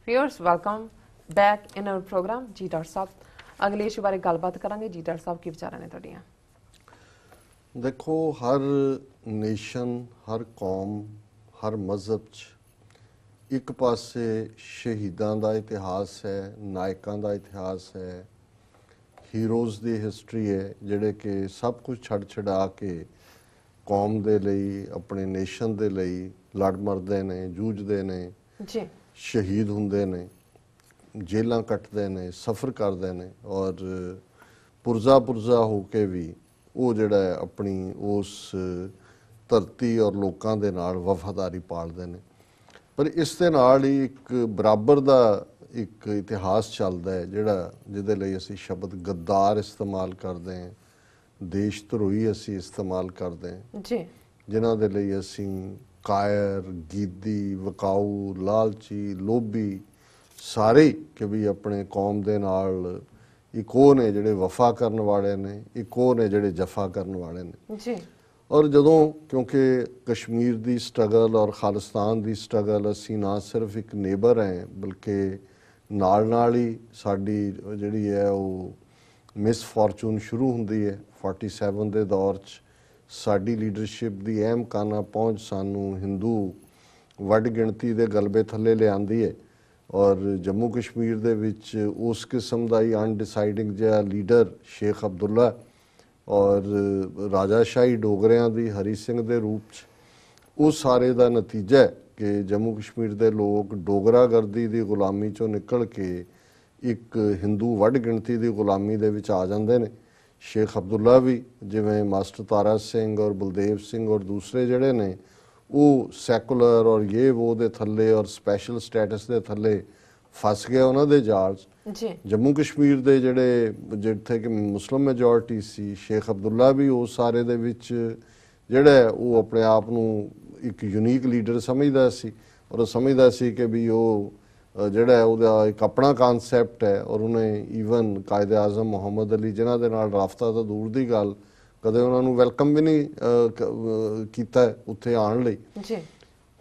Viewers welcome back in our program. जी doctor साहब, अगले इशू बारे गलबात करांगे। जी डॉक्टर साहब की विचार ने तुहाडियां? देखो, हर नेशन, हर कौम, हर मजहब च एक पासे शहीदां दा इतिहास है, नायकां दा इतिहास है, हीरोज़ दी हिस्टरी है, जिहड़े कि सब कुछ छड़ छड़ा के कौम दे लई, अपने नेशन दे लई लड़ मरदे ने, जूझदे ने जी, शहीद हुंदे ने, जेलां कटदे ने, सफ़र करदे ने और पुरजा पुरजा हो के भी वो जिहड़ा है अपनी उस धरती और लोकां दे नाल वफादारी पालदे ने। पर इस दे नाल ही एक बराबर दा एक इतिहास चलदा है जिहड़ा जिहदे लई असीं शब्द गद्दार इस्तेमाल करदे हैं, देश धरोही असीं इस्तेमाल करदे हैं, जी, जिन्हां दे लई असीं कायर, गीदी, विकाऊ, लालची, लोभी सारे कि भी अपने कौम दे नाल एक वो ने जिहड़े वफा करन वाले ने, एक वो ने जिहड़े जफा करन वाले ने। जी, और जदों क्योंकि कश्मीर दी स्ट्रगल और खालिस्तान दी स्ट्रगल असीं ना सिर्फ एक नेबर हैं बल्कि नाल ही साडी जिहड़ी है वो मिस फॉर्चून शुरू हुंदी है 47 दे दौर च। साडी लीडरशिप दी अहम काना पहुंच सानू हिंदू वड गिणती दे गलबे थल्ले लिआंदी है और जम्मू कश्मीर दे विच उस किस्म दा ही अनडिसाइडिंग जिहा लीडर शेख अब्दुल्ला और राजाशाही डोगरियां दी हरी सिंह दे रूप च उस सारे दा नतीजा है कि जम्मू कश्मीर दे लोग डोगरा गर्दी दी गुलामी चों निकल के एक हिंदू वड गिणती दी गुलामी दे विच आ जांदे ने। शेख अब्दुल्ला भी जिवें मास्टर तारा सिंह और बलदेव सिंह और दूसरे जिहड़े ने वो सैकुलर और ये वो दे थल्ले और स्पैशल स्टेटस दे थल्ले फस गए उन्हां दे जाल च। जी, जम्मू कश्मीर दे जिहड़े जिथे कि मुस्लिम मैजोरिटी सी, शेख अब्दुल्ला भी उस सारे दे विच जिहड़ा है वो अपने आप नूं एक यूनीक लीडर समझदा सी और समझदा सी कि भी वो जिहड़ा है ਉਹਦਾ एक अपना कानसैप्ट है और उन्हें ईवन कायदे आज़म मुहम्मद अली जिन्हां दे नाल राफता तो दूर दी गल कदे उन्हां नूं वैलकम भी नहीं कीता उत्थे आउण लई। जी,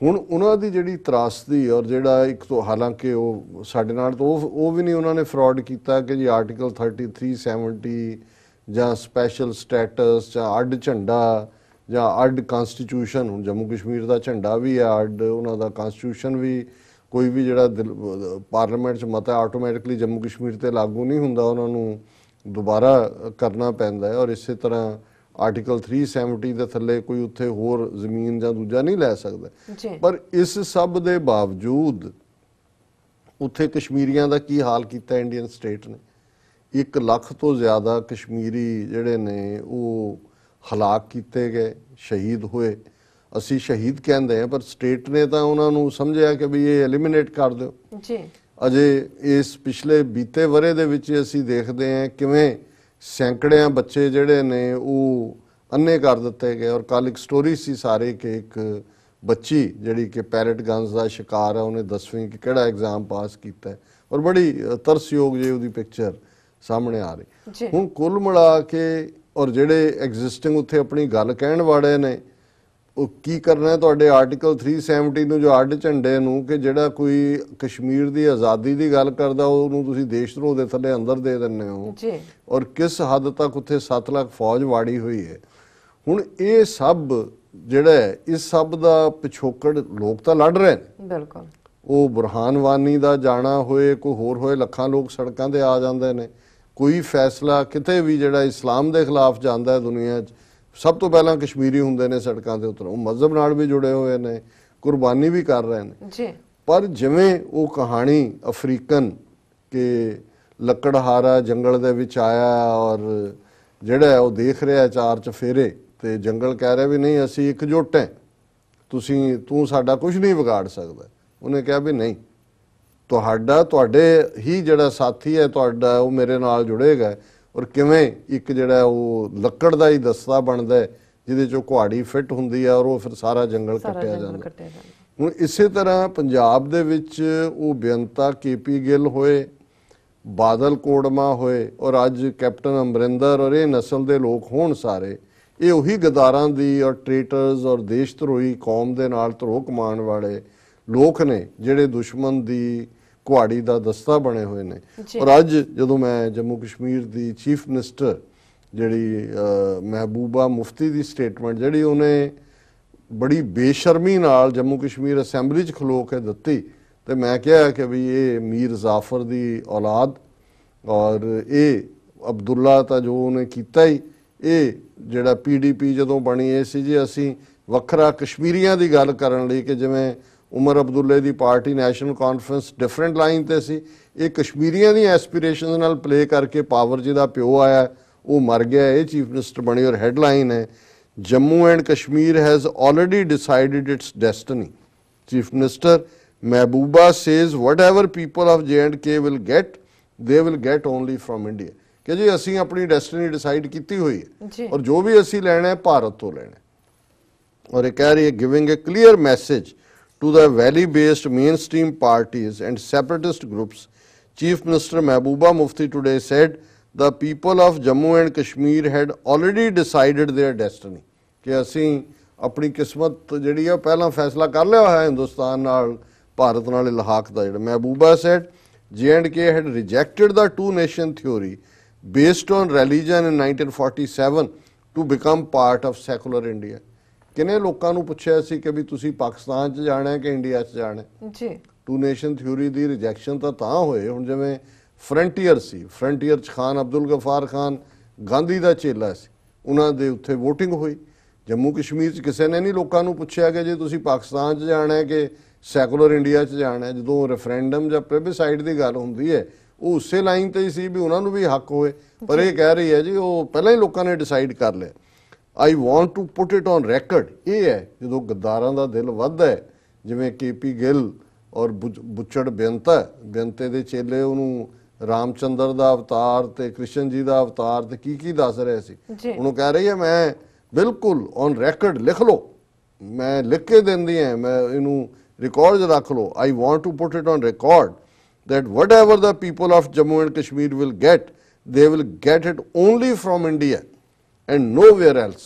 हुण उन्हां दी जिहड़ी त्रासदी और जिहड़ा एक तो हालांकि वो साडे नाल तो वो भी नहीं उन्होंने फ्रॉड कीता कि जी आर्टिकल 3370 जां स्पैशल स्टैटस जां अड झंडा जां अड कॉन्स्टिट्यूशन। हुण जम्मू कश्मीर दा झंडा भी है अड, उन्हां दा कॉन्स्टिट्यूशन भी कोई भी जिहड़ा पार्लीमेंट च मता आटोमैटिकली जम्मू कश्मीर ते लागू नहीं हुंदा, उन्हां नूं दोबारा करना पैंदा है और इसे तरह आर्टिकल 370 दे थल्ले कोई उत्थे होर जमीन जां दूजा नहीं लै सकदा। जी, पर इस सब दे बावजूद उत्थे कश्मीरियां दा की हाल कीता इंडियन स्टेट ने। 1 ਲੱਖ तो ज़्यादा कश्मीरी जिहड़े ने वो हलाक कीते गए, शहीद होए। ਅਸੀਂ शहीद ਕਹਿੰਦੇ हैं पर स्टेट ने तो उन्होंने समझिया कि भी ये एलिमिनेट कर दो। जी, अजे इस पिछले बीते वरे दे विच असीं देखते हैं किवें सैकड़ियां बच्चे जिहड़े ने वो अन्ने कर दिते गए और कल एक स्टोरी सी सारे कि एक बच्ची जिहड़ी कि पैरट गन्स का शिकार है, उन्हें 10वीं कि किहड़ा एग्जाम पास किया है और बड़ी तरसयोग जी उसकी पिक्चर सामने आ रही। हुण कुल मिला के और जिहड़े एग्जिस्टिंग उत्थे अपनी गल कहण वाले ने ਉਹ ਕੀ ਕਰਨਾ ਹੈ ਤੁਹਾਡੇ ਆਰਟੀਕਲ 370 ਨੂੰ ਜੋ ਅੱਡ ਝੰਡੇ ਨੂੰ ਕਿ ਜਿਹੜਾ ਕੋਈ ਕਸ਼ਮੀਰ ਦੀ ਆਜ਼ਾਦੀ ਦੀ ਗੱਲ ਕਰਦਾ ਉਹਨੂੰ ਤੁਸੀਂ ਦੇਸ਼ ਧਰੋਹ ਦੇ ਥੱਲੇ ਅੰਦਰ ਦੇ ਦਿੰਦੇ ਹੋ ਜੀ, ਔਰ ਕਿਸ ਹੱਦ ਤੱਕ ਉੱਥੇ 7 ਲੱਖ ਫੌਜ ਵਾੜੀ ਹੋਈ ਹੈ। ਹੁਣ ਇਹ ਸਭ ਜਿਹੜਾ ਹੈ ਇਸ ਸਭ ਦਾ ਪਿਛੋਕੜ ਲੋਕ ਤਾਂ ਲੜ ਰਹੇ ਨੇ। ਬਿਲਕੁਲ, ਉਹ ਬੁਰਹਾਨ ਵਾਨੀ ਦਾ ਜਾਣਾ ਹੋਏ ਕੋਈ ਹੋਰ ਹੋਏ ਲੱਖਾਂ ਲੋਕ ਸੜਕਾਂ ਤੇ ਆ ਜਾਂਦੇ ਨੇ। ਕੋਈ ਫੈਸਲਾ ਕਿਤੇ ਵੀ ਜਿਹੜਾ ਇਸਲਾਮ ਦੇ ਖਿਲਾਫ ਜਾਂਦਾ ਹੈ ਦੁਨੀਆ 'ਚ सब तो पहला कश्मीरी होंगे ने सड़कों से उतर, मजहब नाल भी जुड़े हुए ने, कुर्बानी भी कर रहे हैं। पर जिमें वो कहानी अफ्रीकन के लकड़हारा जंगल दे विच आया और जिहड़ा वो देख रहा है 4 चफेरे तो जंगल कह रहा भी नहीं असी एकजुट हैं, तू साडा कुछ नहीं बिगाड़ सकदा। उन्हें कहा भी नहीं, तुहाडे ही जिहड़ा साथी है तुहाडा वो मेरे नाल जुड़ेगा और किवें एक जिहड़ा वो लक्कड़ दा ही दस्ता बनदा है जिहदे चों कुहाड़ी फिट हुंदी है और वो फिर सारा जंगल कट्टिया जांदा। हुण इसे तरह पंजाब दे विच वो बेअंता KP गिल होए, बादल कोड़मा होए और अज कैप्टन अमरिंदर और ये नस्ल के लोग होण सारे ये उही गद्दारां दी और ट्रेटर्स और देश धरोही कौम दे नाल धरोह कमाण वाले लोग ने जिहड़े दुश्मन दी ਕੁਹਾੜੀ ਦਾ ਦਸਤਾ ਬਣੇ ਹੋਏ ਨੇ। ਔਰ ਅੱਜ ਜਦੋਂ ਮੈਂ ਜੰਮੂ ਕਸ਼ਮੀਰ ਦੀ ਚੀਫ ਮਿਨਿਸਟਰ ਜਿਹੜੀ ਮਹਿਬੂਬਾ ਮੁਫਤੀ ਦੀ ਸਟੇਟਮੈਂਟ ਜਿਹੜੀ ਉਹਨੇ ਬੜੀ ਬੇਸ਼ਰਮੀ ਨਾਲ ਜੰਮੂ ਕਸ਼ਮੀਰ ਅਸੈਂਬਲੀ 'ਚ ਖਲੋ ਕੇ ਦਿੱਤੀ, ਤੇ ਮੈਂ ਕਿਹਾ ਕਿ ਵੀ ਇਹ ਮੀਰ ਜ਼ਾਫਰ ਦੀ ਔਲਾਦ ਔਰ ਇਹ ਅਬਦੁੱਲਾ ਤਾਂ ਜੋ ਉਹਨੇ ਕੀਤਾ ਹੀ, ਇਹ ਜਿਹੜਾ PDP ਜਦੋਂ ਬਣੀ ਇਹ ਸੀ ਜੀ ਅਸੀਂ ਵੱਖਰਾ ਕਸ਼ਮੀਰੀਆਂ ਦੀ ਗੱਲ ਕਰਨ ਲਈ, ਕਿ ਜਿਵੇਂ ਉਮਰ ਅਬਦੁੱਲੇ ਦੀ party national conference different line ਤੇ ਸੀ, ਇਹ ਕਸ਼ਮੀਰੀਆਂ ਦੀਆਂ ਐਸਪੀਰੇਸ਼ਨਸ ਨਾਲ ਪਲੇ ਕਰਕੇ ਪਾਵਰ ਜਿਹਦਾ ਪਿਓ ਆਇਆ ਉਹ ਮਰ ਗਿਆ, ਇਹ ਚੀਫ ਮਿਨਿਸਟਰ ਬਣੀ। ਔਰ ਹੈਡਲਾਈਨ ਹੈ Jammu and Kashmir has already decided it's destiny. Chief minister Mehbooba says whatever people of J&K will get they will get only firm India, ਕਿ ਜੀ ਅਸੀਂ ਆਪਣੀ ਡੈਸਟਨੀ ਡਿਸਾਈਡ ਕੀਤੀ ਹੋਈ ਹੈ ਔਰ ਜੋ ਵੀ ਅਸੀਂ ਲੈਣਾ ਹੈ ਭਾਰਤ ਤੋਂ ਲੈਣਾ। ਔਰ ਇਹ ਕਹਿ ਰਹੀ ਹੈ giving a clear message to the valley-based mainstream parties and separatist groups, Chief Minister Mehbooba Mufti today said the people of Jammu and Kashmir had already decided their destiny, ਕਿ ਅਸੀਂ ਆਪਣੀ ਕਿਸਮਤ ਜਿਹੜੀ ਹੈ ਪਹਿਲਾਂ ਫੈਸਲਾ ਕਰ ਲਿਆ ਹੋਇਆ ਹਿੰਦੁਸਤਾਨ ਨਾਲ ਭਾਰਤ ਨਾਲ ਇਲਹਾਕ ਦਾ। ਜਿਹੜਾ ਮਹਿਬੂਬਾ said J&K had rejected the two-nation theory based on religion in 1947 to become part of secular India। ਕਿੰਨੇ ਲੋਕਾਂ ਨੂੰ ਪੁੱਛਿਆ ਸੀ ਕਿ ਵੀ ਤੁਸੀਂ ਪਾਕਿਸਤਾਨ 'ਚ ਜਾਣਾ ਹੈ ਕਿ ਇੰਡੀਆ 'ਚ ਜਾਣਾ ਹੈ ਜੀ। To nation theory the rejection ਤਾਂ ਹੋਏ, ਹੁਣ ਜਿਵੇਂ ਫਰੰਟੀਅਰ ਸੀ, ਫਰੰਟੀਅਰ 'ਚ ਖਾਨ ਅਬਦੁਲ ਗਫਾਰ ਖਾਨ ਗਾਂਧੀ ਦਾ ਚੇਲਾ ਸੀ, ਉਹਨਾਂ ਦੇ ਉੱਥੇ ਵੋਟਿੰਗ ਹੋਈ। ਜੰਮੂ ਕਸ਼ਮੀਰ 'ਚ ਕਿਸੇ ਨੇ ਨਹੀਂ ਲੋਕਾਂ ਨੂੰ ਪੁੱਛਿਆ ਕਿ ਜੇ ਤੁਸੀਂ ਪਾਕਿਸਤਾਨ 'ਚ ਜਾਣਾ ਹੈ ਕਿ ਸੈਕੂਲਰ ਇੰਡੀਆ 'ਚ ਜਾਣਾ ਹੈ। ਜਦੋਂ ਰੈਫਰੈਂਡਮ ਜਾਂ ਪਲੇਬਿਸਾਈਡ ਦੀ ਗੱਲ ਹੁੰਦੀ ਹੈ ਉਹ ਉਸੇ ਲਾਈਨ ਤੇ ਹੀ ਸੀ ਵੀ ਉਹਨਾਂ ਨੂੰ ਵੀ ਹੱਕ ਹੋਏ, ਪਰ ਇਹ ਕਹਿ ਰਹੀ ਹੈ ਜੀ ਉਹ ਪਹਿਲਾਂ ਹੀ ਲੋਕਾਂ ਨੇ ਡਿਸਾਈਡ ਕਰ ਲਿਆ। I want to put it on record, ਇਹ ਹੈ ਜਦੋਂ ਗੱਦਾਰਾਂ ਦਾ ਦਿਲ ਵੱਧਦਾ ਹੈ, ਜਿਵੇਂ KP ਗਿੱਲ ਔਰ ਬੁੱਚੜ ਬੇਨਤੇ ਦੇ ਚੇਲੇ ਉਹਨੂੰ ਰਾਮਚੰਦਰ ਦਾ ਅਵਤਾਰ ਤੇ ਕ੍ਰਿਸ਼ਨ ਜੀ ਦਾ ਅਵਤਾਰ ਤੇ ਕੀ ਦੱਸ ਰਹੇ ਸੀ, ਉਹਨੂੰ ਕਹਿ ਰਹੀ ਹੈ ਮੈਂ ਬਿਲਕੁਲ ਔਨ ਰੈਕਰਡ ਲਿਖ ਲਓ, ਮੈਂ ਲਿਖ ਕੇ ਦਿੰਦੀ ਹਾਂ, ਮੈਂ ਇਹਨੂੰ ਰਿਕਾਰਡ 'ਚ ਰੱਖ ਲਓ। I want to put it on record that whatever the people of Jammu and Kashmir will get, they will get it only from India and nowhere else,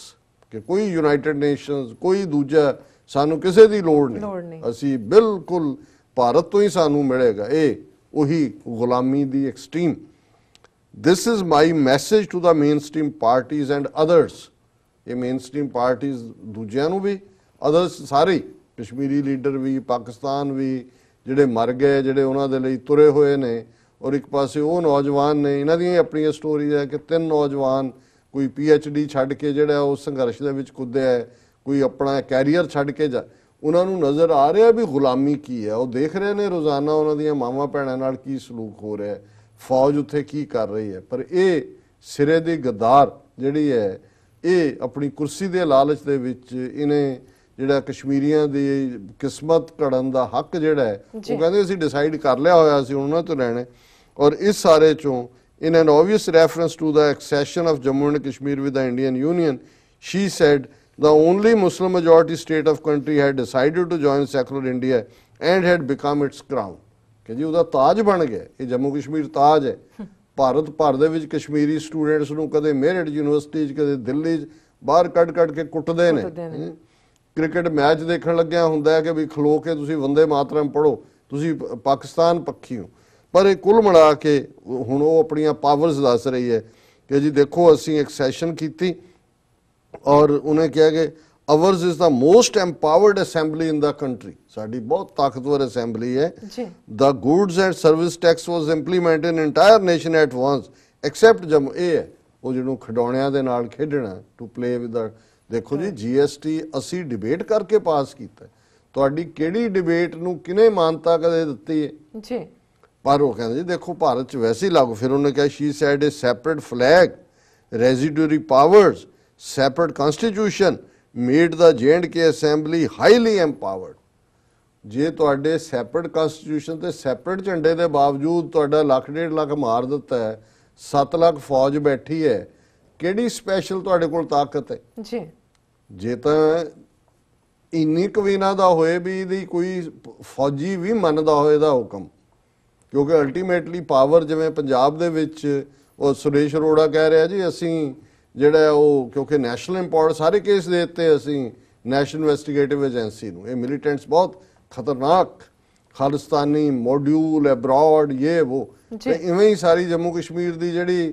ਕਿ ਕੋਈ ਯੂਨਾਈਟਿਡ ਨੇਸ਼ਨਸ ਕੋਈ ਦੂਜਾ ਸਾਨੂੰ ਕਿਸੇ ਦੀ ਲੋੜ ਨਹੀਂ, ਅਸੀਂ ਬਿਲਕੁਲ ਭਾਰਤ ਤੋਂ ਹੀ ਸਾਨੂੰ ਮਿਲੇਗਾ। ਇਹ ਉਹੀ ਗੁਲਾਮੀ ਦੀ extreme. This is my message to the mainstream parties and others. ਇਹ ਮੇਨ ਸਟ੍ਰੀਮ ਪਾਰਟੀਜ਼ ਦੂਜਿਆਂ ਨੂੰ ਵੀ, ਅਦਰਸ ਸਾਰੇ ਕਸ਼ਮੀਰੀ ਲੀਡਰ ਵੀ, ਪਾਕਿਸਤਾਨ ਵੀ ਜਿਹੜੇ ਮਰ ਗਏ, ਜਿਹੜੇ ਉਹਨਾਂ ਦੇ ਲਈ ਤੁਰੇ ਹੋਏ ਨੇ, ਔਰ ਇੱਕ ਪਾਸੇ ਉਹ ਨੌਜਵਾਨ ਨੇ, ਇਹਨਾਂ ਦੀਆਂ ਆਪਣੀਆਂ ਸਟੋਰੀਜ਼ ਹੈ ਕਿ 3 ਨੌਜਵਾਨ ਕੋਈ PhD ਛੱਡ ਕੇ ਜਿਹੜਾ ਉਹ ਸੰਘਰਸ਼ ਦੇ ਵਿੱਚ ਕੁੱਦਿਆ ਹੈ, ਕੋਈ ਆਪਣਾ ਕੈਰੀਅਰ ਛੱਡ ਕੇ ਉਹਨਾਂ ਨੂੰ ਨਜ਼ਰ ਆ ਰਿਹਾ ਵੀ ਗੁਲਾਮੀ ਕੀ ਹੈ, ਉਹ ਦੇਖ ਰਹੇ ਨੇ ਰੋਜ਼ਾਨਾ ਉਹਨਾਂ ਦੀਆਂ ਮਾਵਾਂ ਭੈਣਾਂ ਨਾਲ ਕੀ ਸਲੂਕ ਹੋ ਰਿਹਾ ਹੈ, ਫੌਜ ਉੱਥੇ ਕੀ ਕਰ ਰਹੀ ਹੈ। ਪਰ ਇਹ ਸਿਰੇ ਦੀ ਗੱਦਾਰ ਜਿਹੜੀ ਹੈ ਇਹ ਆਪਣੀ ਕੁਰਸੀ ਦੇ ਲਾਲਚ ਦੇ ਵਿੱਚ ਇਹਨੇ ਜਿਹੜਾ ਕਸ਼ਮੀਰੀਆਂ ਦੀ ਕਿਸਮਤ ਘੜਨ ਦਾ ਹੱਕ ਜਿਹੜਾ ਹੈ ਉਹ ਕਹਿੰਦੇ ਅਸੀਂ ਡਿਸਾਈਡ ਕਰ ਲਿਆ ਹੋਇਆ ਸੀ ਉਹਨਾਂ ਤੋਂ ਲੈਣਾ। ਔਰ ਇਸ ਸਾਰੇ ਚੋਂ in an obvious reference to the accession of Jammu and Kashmir with the Indian Union, she said the only Muslim majority state of country had decided to join secular India and had become its crown, ਕਿ ਜੀ ਉਹਦਾ ਤਾਜ ਬਣ ਗਿਆ। ਇਹ ਜੰਮੂ ਕਸ਼ਮੀਰ ਤਾਜ ਹੈ। ਭਾਰਤ ਭਰ ਦੇ ਵਿੱਚ ਕਸ਼ਮੀਰੀ ਸਟੂਡੈਂਟਸ ਨੂੰ ਕਦੇ ਮੇਰਠ ਯੂਨੀਵਰਸਿਟੀ 'ਚ ਕਦੇ ਦਿੱਲੀ 'ਚ ਬਾਹਰ ਕੱਢ ਕੇ ਕੁੱਟਦੇ ਨੇ। ਕ੍ਰਿਕਟ ਮੈਚ ਦੇਖਣ ਲੱਗਿਆ ਹੁੰਦਾ ਹੈ ਕਿ ਵੀ ਖਲੋ ਕੇ ਤੁਸੀਂ ਵੰਦੇ ਮਾਤਰਮ ਪੜ੍ਹੋ, ਤੁਸੀਂ ਪਾਕਿਸਤਾਨ ਪੱਖੀ ਹੋ। ਪਰ ਇਹ ਕੁੱਲ ਮਿਲਾ ਕੇ ਹੁਣ ਉਹ ਆਪਣੀਆਂ ਪਾਵਰਸ ਦੱਸ ਰਹੀ ਹੈ ਕਿ ਜੀ ਦੇਖੋ ਅਸੀਂ ਐਕਸੈਸ਼ਨ ਕੀਤੀ ਔਰ ਉਹਨੇ ਕਿਹਾ ਕਿ ours is the most empowered assembly in the country, ਸਾਡੀ ਬਹੁਤ ਤਾਕਤਵਰ ਅਸੈਂਬਲੀ ਹੈ। The goods and service tax was implemented in entire nation at once except Jammu. ਇਹ ਹੈ ਉਹ ਜਿਹਨੂੰ ਖਿਡੌਣਿਆਂ ਦੇ ਨਾਲ ਖੇਡਣਾ, ਟੂ ਪਲੇ ਵਿਦ ਦਾ। ਦੇਖੋ ਜੀ GST ਅਸੀਂ ਡਿਬੇਟ ਕਰਕੇ ਪਾਸ ਕੀਤਾ, ਤੁਹਾਡੀ ਕਿਹੜੀ ਡਿਬੇਟ ਨੂੰ ਕਿਹਨੇ ਮਾਨਤਾ ਕਦੇ ਦਿੱਤੀ ਹੈ ਜੀ? ਪਰ ਉਹ ਕਹਿੰਦੇ ਜੀ ਦੇਖੋ ਭਾਰਤ 'ਚ ਵੈਸੇ ਹੀ ਲਾਗੂ। ਫਿਰ ਉਹਨੇ ਕਿਹਾ she said a separate flag, residuary powers, separate constitution made the J&K assembly highly empowered. ਜੇ ਤੁਹਾਡੇ ਸੈਪਰੇਟ ਕਨਸਟੀਟਿਊਸ਼ਨ ਤੇ ਸੈਪਰੇਟ ਝੰਡੇ ਦੇ ਬਾਵਜੂਦ ਤੁਹਾਡਾ 1.5 ਲੱਖ ਮਾਰ ਦਿੱਤਾ ਹੈ, 7 ਲੱਖ ਫੌਜ ਬੈਠੀ ਹੈ, ਕਿਹੜੀ ਸਪੈਸ਼ਲ ਤੁਹਾਡੇ ਕੋਲ ਤਾਕਤ ਹੈ ਜੀ? ਜੇ ਤਾਂ ਇੰਨੀ ਕਵੀਨਾ ਦਾ ਹੋਏ ਵੀ ਇਹਦੀ ਕੋਈ ਫੌਜੀ ਵੀ ਮੰਨਦਾ ਹੋਏ ਦਾ ਹੁਕਮ, ਕਿਉਂਕਿ ਅਲਟੀਮੇਟਲੀ ਪਾਵਰ ਜਿਵੇਂ ਪੰਜਾਬ ਦੇ ਵਿੱਚ ਉਹ ਸੁਰੇਸ਼ ਅਰੋੜਾ ਕਹਿ ਰਿਹਾ ਜੀ ਅਸੀਂ ਜਿਹੜਾ ਉਹ ਕਿਉਂਕਿ ਨੈਸ਼ਨਲ ਇੰਪੋਰਟ ਸਾਰੇ ਕੇਸ ਦੇ ਦਿੱਤੇ ਅਸੀਂ ਨੈਸ਼ਨਲ ਇਨਵੈਸਟੀਗੇਟਿਵ ਏਜੰਸੀ ਨੂੰ। ਇਹ ਮਿਲੀਟੈਂਟਸ ਬਹੁਤ ਖਤਰਨਾਕ ਖਾਲਿਸਤਾਨੀ ਮੋਡਿਊਲ ਅਬਰੋਡ ਇਹ ਉਹ ਤੇ ਇਵੇਂ ਹੀ ਸਾਰੀ ਜੰਮੂ ਕਸ਼ਮੀਰ ਦੀ ਜਿਹੜੀ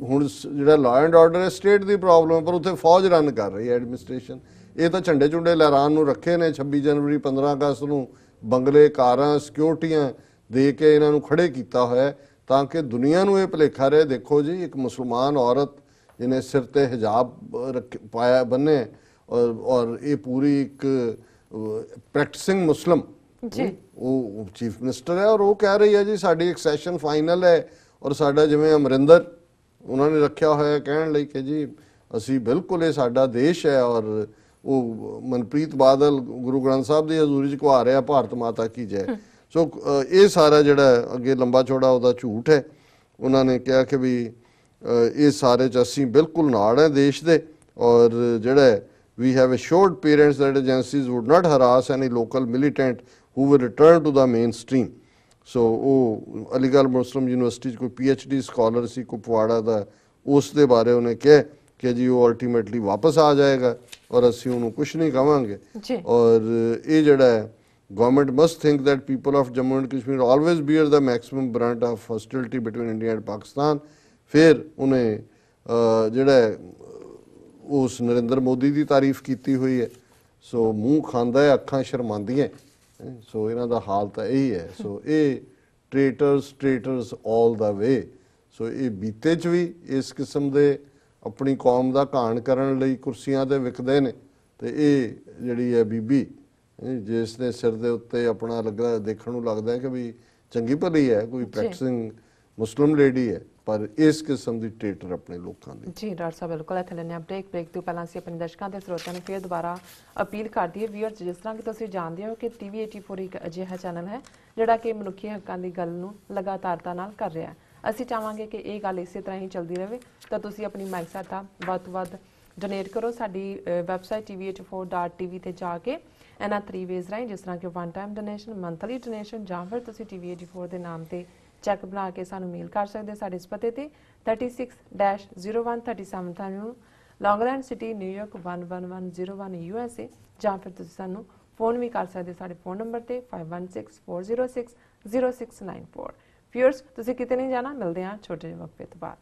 ਹੁਣ ਜਿਹੜਾ ਲਾਅ ਐਂਡ ਆਰਡਰ ਹੈ ਸਟੇਟ ਦੀ ਪ੍ਰੋਬਲਮ ਹੈ, ਪਰ ਉੱਥੇ ਫੌਜ ਰਨ ਕਰ ਰਹੀ ਹੈ ਐਡਮਿਨਿਸਟ੍ਰੇਸ਼ਨ। ਇਹ ਤਾਂ ਝੰਡੇ ਝੁੰਡੇ ਲਹਿਰਾਨ ਨੂੰ ਰੱਖੇ ਨੇ 26 ਜਨਵਰੀ 15 ਅਗਸਤ ਨੂੰ ਬੰਗਲੇ ਕਾਰਾਂ ਸਿਕਿਉਰਟੀਆਂ ਦੇ ਕੇ ਇਹਨਾਂ ਨੂੰ ਖੜੇ ਕੀਤਾ ਹੋਇਆ ਤਾਂ ਕਿ ਦੁਨੀਆ ਨੂੰ ਇਹ ਭੁਲੇਖਾ ਰਹੇ ਦੇਖੋ ਜੀ ਇੱਕ ਮੁਸਲਮਾਨ ਔਰਤ ਜਿਹਨੇ ਸਿਰ ਤੇ ਹਿਜਾਬ ਪਾਇਆ ਬੰਨੇ ਔਰ ਇਹ ਪੂਰੀ ਇੱਕ ਪ੍ਰੈਕਟਿਸਿੰਗ ਮੁਸਲਮ ਜੀ ਉਹ ਚੀਫ ਮਿਨਿਸਟਰ ਹੈ ਔਰ ਉਹ ਕਹਿ ਰਹੀ ਹੈ ਜੀ ਸਾਡੀ ਇੱਕ ਸੈਸ਼ਨ ਫਾਈਨਲ ਹੈ ਔਰ ਸਾਡਾ ਜਿਵੇਂ ਅਮਰਿੰਦਰ ਉਹਨਾਂ ਨੇ ਰੱਖਿਆ ਹੋਇਆ ਕਹਿਣ ਲਈ ਕਿ ਜੀ ਅਸੀਂ ਬਿਲਕੁਲ ਇਹ ਸਾਡਾ ਦੇਸ਼ ਹੈ ਔਰ ਉਹ ਮਨਪ੍ਰੀਤ ਬਾਦਲ ਗੁਰੂ ਗ੍ਰੰਥ ਸਾਹਿਬ ਦੀ ਹਜ਼ੂਰੀ 'ਚ ਕਹਾ ਰਿਹਾ ਭਾਰਤ ਮਾਤਾ ਕੀ ਜੈ। ਸੋ ਇਹ ਸਾਰਾ ਜਿਹੜਾ ਅੱਗੇ ਲੰਬਾ ਚੌੜਾ ਉਹਦਾ ਝੂਠ ਹੈ। ਉਹਨਾਂ ਨੇ ਕਿਹਾ ਕਿ ਵੀ ਇਹ ਸਾਰੇ 'ਚ ਅਸੀਂ ਬਿਲਕੁਲ ਨਾਲ ਹੈ ਦੇਸ਼ ਦੇ ਔਰ ਜਿਹੜਾ we have assured parents that agencies would not harass any local militant who will return to the mainstream। ਸੋ ਉਹ ਅਲੀਗੜ੍ਹ ਮੁਸਲਿਮ ਯੂਨੀਵਰਸਿਟੀ 'ਚ ਕੋਈ PhD ਸਕਾਲਰ ਸੀ ਕੁਪਵਾੜਾ ਦਾ, ਉਸ ਦੇ ਬਾਰੇ ਉਹਨੇ ਕਿਹਾ ਕਿ ਜੀ ਉਹ ਅਲਟੀਮੇਟਲੀ ਵਾਪਸ ਆ ਜਾਏਗਾ ਔਰ ਅਸੀਂ ਉਹਨੂੰ ਕੁਝ ਨਹੀਂ ਕਵਾਂਗੇ। ਔਰ ਇਹ ਜਿਹੜਾ government must think that people of Jammu and Kashmir always bear the maximum brunt of hostility between India and Pakistan। ਫਿਰ ਉਹਨੇ ਜਿਹੜਾ ਉਸ ਨਰਿੰਦਰ ਮੋਦੀ ਦੀ ਤਾਰੀਫ ਕੀਤੀ ਹੋਈ ਹੈ। ਸੋ ਮੂੰਹ ਖਾਂਦਾ ਹੈ ਅੱਖਾਂ ਸ਼ਰਮਾਂਦੀਆਂ। ਸੋ ਇਹਨਾਂ ਦਾ ਹਾਲ ਤਾਂ ਇਹੀ ਹੈ। ਸੋ ਇਹ ਟ੍ਰੇਟਰਸ ਆਲ ਦਾ ਵੇ। ਸੋ ਇਹ ਬੀਤੇ 'ਚ ਵੀ ਇਸ ਕਿਸਮ ਦੇ ਆਪਣੀ ਕੌਮ ਦਾ ਘਾਣ ਕਰਨ ਲਈ ਕੁਰਸੀਆਂ ਤੇ ਵਿਕਦੇ ਨੇ ਤੇ ਇਹ ਜਿਹੜੀ ਹੈ ਬੀਬੀ ਜਿਸ ਦੇ ਸਿਰ ਦੇ ਉੱਤੇ ਆਪਣਾ ਲੱਗਾ ਦੇਖਣ ਨੂੰ ਲੱਗਦਾ ਹੈ ਕਿ ਵੀ ਚੰਗੀ ਭਲੀ ਹੈ ਕੋਈ ਪ੍ਰੈਕਟਿਸਿੰਗ ਮੁਸਲਿਮ ਲੇਡੀ ਹੈ ਪਰ ਇਸ ਕਿਸਮ ਦੀ ਟ੍ਰੇਟਰ ਆਪਣੇ ਲੋਕਾਂ ਦੀ। ਜੀ ਡਾਕਟਰ ਸਾਹਿਬ ਬਿਲਕੁਲ ਇੱਥੇ ਲੈਣੇ ਬ੍ਰੇਕ ਤੋਂ ਪਹਿਲਾਂ ਅਸੀਂ ਆਪਣੇ ਦਰਸ਼ਕਾਂ ਦੇ ਸਰੋਤਿਆਂ ਨੂੰ ਫਿਰ ਦੁਬਾਰਾ ਅਪੀਲ ਕਰਦੀ ਹੈ ਵੀਅਰਸ ਜਿਸ ਤਰ੍ਹਾਂ ਕਿ ਤੁਸੀਂ ਜਾਣਦੇ ਹੋ ਕਿ TV 84 ਇੱਕ ਅਜਿਹਾ ਚੈਨਲ ਹੈ ਜਿਹੜਾ ਕਿ ਮਨੁੱਖੀ ਹੱਕਾਂ ਦੀ ਗੱਲ ਨੂੰ ਲਗਾਤਾਰਤਾ ਨਾਲ ਕਰ ਰਿਹਾ ਹੈ। ਅਸੀਂ ਚਾਹਾਂਗੇ ਕਿ ਇਹ ਗੱਲ ਇਸੇ ਤਰ੍ਹਾਂ ਹੀ ਚੱਲਦੀ ਰਹੇ ਤਾਂ ਤੁਸੀਂ ਆਪਣੀ ਮਾਇਕ ਸਹਾਇਤਾ ਵੱਧ ਤੋਂ ਵੱਧ ਡੋਨੇਟ ਕਰੋ। ਸਾਡੀ ਵੈਬਸਾਈਟ tv84.tv ਤੇ ਜਾ ਕੇ ਇਹਨਾਂ 3 ਵੇਜ਼ ਰਾਹੀਂ ਜਿਸ ਤਰ੍ਹਾਂ ਕਿ one time donation, monthly donation ਜਾਂ ਫਿਰ ਤੁਸੀਂ TV84 ਦੇ ਨਾਮ ਤੇ ਚੈੱਕ ਬਣਾ ਕੇ ਸਾਨੂੰ ਮੇਲ ਕਰ ਸਕਦੇ ਸਾਡੇ ਇਸ ਪਤੇ ਤੇ 36-0137 ਤੁਹਾਨੂੰ ਲੌਂਗਲੈਂਡ ਸਿਟੀ ਨਿਊਯਾਰਕ 11101 USA ਜਾਂ ਫਿਰ ਤੁਸੀਂ ਸਾਨੂੰ ਫੋਨ ਵੀ ਕਰ ਸਕਦੇ ਸਾਡੇ ਫੋਨ ਨੰਬਰ ਤੇ 5164060694। ਵੀਅਰਸ ਤੁਸੀਂ ਕਿਤੇ ਨਹੀਂ ਜਾਣਾ, ਮਿਲਦੇ ਹਾਂ ਛੋਟੇ ਜਿਹੇ ਵਕਫੇ ਤੋਂ ਬਾਅਦ।